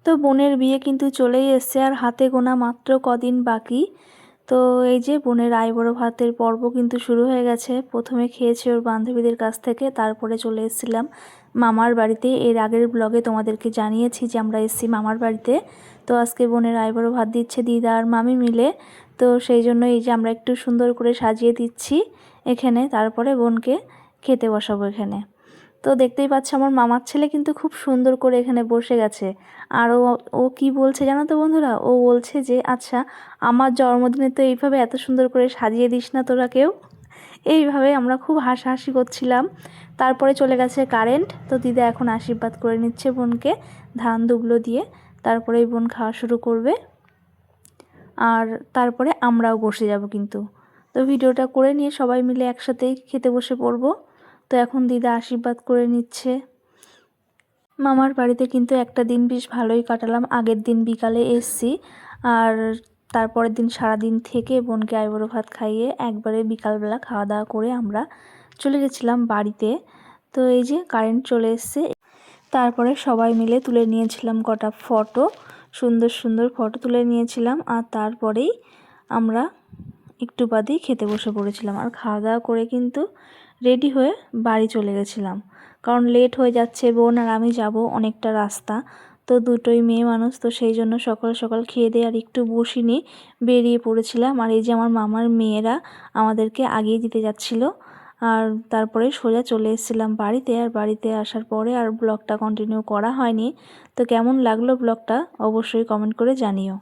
তো বোনের বিয়ে কিন্তু চলেই এসছে আর হাতে গোনা মাত্র কদিন বাকি। তো এই যে বোনের আইবুড়ো ভাতের পর্ব কিন্তু শুরু হয়ে গেছে। প্রথমে খেয়েছি ওর বান্ধবীদের কাছ থেকে, তারপরে চলে এসেছিলাম মামার বাড়িতে। এর আগের ব্লগে তোমাদেরকে জানিয়েছি যে আমরা এসেছি মামার বাড়িতে। তো আজকে বোনের আইবুড়ো ভাত দিচ্ছে দিদা আর মামি মিলে। তো সেই জন্য এই যে আমরা একটু সুন্দর করে সাজিয়ে দিচ্ছি এখানে, তারপরে বোনকে খেতে বসাবো এখানে। তো দেখতেই পাচ্ছ আমার মামার ছেলে কিন্তু খুব সুন্দর করে এখানে বসে গেছে। আর ও কি বলছে জানো তো বন্ধুরা, ও বলছে যে আচ্ছা আমার জন্মদিনে তো এইভাবে এত সুন্দর করে সাজিয়ে দিস না তোরা কেউ। এইভাবে আমরা খুব হাসাহাসি করছিলাম। তারপরে চলে গেছে কারেন্ট। তো দিদা এখন আশীর্বাদ করে নিচ্ছে বোনকে ধান দুবলো দিয়ে। তারপরে বোন খাওয়া শুরু করবে আর তারপরে আমরাও বসে যাব কিন্তু। তো ভিডিওটা করে নিয়ে সবাই মিলে একসাথেই খেতে বসে পড়বো। তো এখন দিদা আশীর্বাদ করে নিচ্ছে। মামার বাড়িতে কিন্তু একটা দিন বেশ ভালোই কাটালাম। আগের দিন বিকালে এসছি আর তারপরের দিন সারাদিন থেকে বোনকে আইবুড়ো ভাত খাইয়ে একবারে বিকালবেলা খাওয়া দাওয়া করে আমরা চলে গেছিলাম বাড়িতে। তো এই যে কারেন্ট চলে এসছে, তারপরে সবাই মিলে তুলে নিয়েছিলাম কটা ফটো, সুন্দর সুন্দর ফটো তুলে নিয়েছিলাম। আর তারপরেই আমরা একটু বাদেই খেতে বসে পড়েছিলাম আর খাওয়া দাওয়া করে কিন্তু রেডি হয়ে বাড়ি চলে গেছিলাম, কারণ লেট হয়ে যাচ্ছে। বোন আর আমি যাব অনেকটা রাস্তা, তো দুটোই মেয়ে মানুষ, তো সেই জন্য সকাল সকাল খেয়ে দিয়ে আর একটু বসিনি, বেরিয়ে পড়েছিলাম। আর এই যে আমার মামার মেয়েরা আমাদেরকে আগিয়ে দিতে যাচ্ছিল। আর তারপরে সোজা চলে এসেছিলাম বাড়িতে। আর বাড়িতে আসার পরে আর ব্লগটা কন্টিনিউ করা হয়নি। তো কেমন লাগলো ব্লগটা অবশ্যই কমেন্ট করে জানিও।